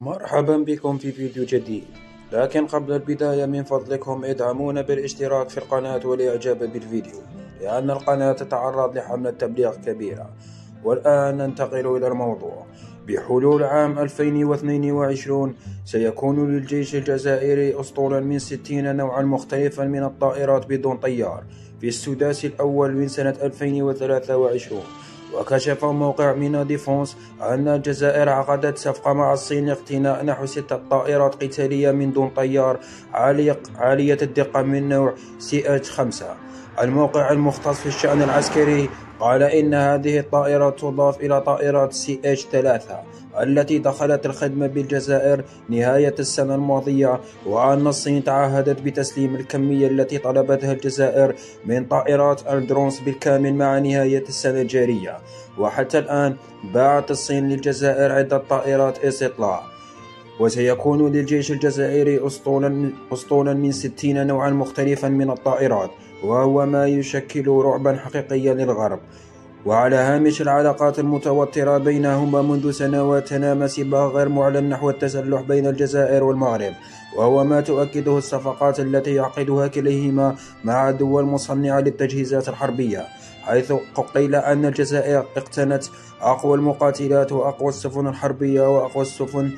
مرحبا بكم في فيديو جديد. لكن قبل البداية من فضلكم ادعمونا بالاشتراك في القناة والإعجاب بالفيديو، لأن القناة تتعرض لحملة تبليغ كبيرة. والآن ننتقل إلى الموضوع. بحلول عام 2022 سيكون للجيش الجزائري أسطولا من 60 نوعا مختلفا من الطائرات بدون طيار في السداس الأول من سنة 2023. وكشف موقع مينا ديفونس أن الجزائر عقدت صفقة مع الصين لاقتناء نحو 6 طائرات قتالية من دون طيار عالية الدقة من نوع CH-5. الموقع المختص في الشأن العسكري قال إن هذه الطائرات تضاف إلى طائرات CH-3 التي دخلت الخدمة بالجزائر نهاية السنة الماضية، وأن الصين تعهدت بتسليم الكمية التي طلبتها الجزائر من طائرات الدرونز بالكامل مع نهاية السنة الجارية. وحتى الآن باعت الصين للجزائر عدة طائرات استطلاع. وسيكون للجيش الجزائري أسطولا من 60 نوعا مختلفا من الطائرات، وهو ما يشكل رعبا حقيقيا للغرب. وعلى هامش العلاقات المتوترة بينهما منذ سنوات تنامى سباق غير معلن نحو التسلح بين الجزائر والمغرب، وهو ما تؤكده الصفقات التي يعقدها كليهما مع دول مصنعة للتجهيزات الحربية، حيث قيل أن الجزائر اقتنت أقوى المقاتلات وأقوى السفن الحربية وأقوى السفن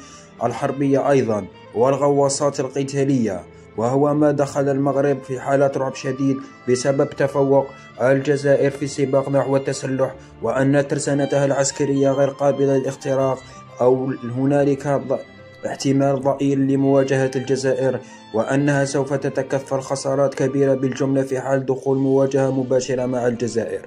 الحربية أيضا والغواصات القتالية، وهو ما دخل المغرب في حالة رعب شديد بسبب تفوق الجزائر في السباق نحو التسلح، وأن ترسانتها العسكرية غير قابلة للاختراق، أو هنالك احتمال ضئيل لمواجهة الجزائر، وأنها سوف تتكفل خسارات كبيرة بالجملة في حال دخول مواجهة مباشرة مع الجزائر.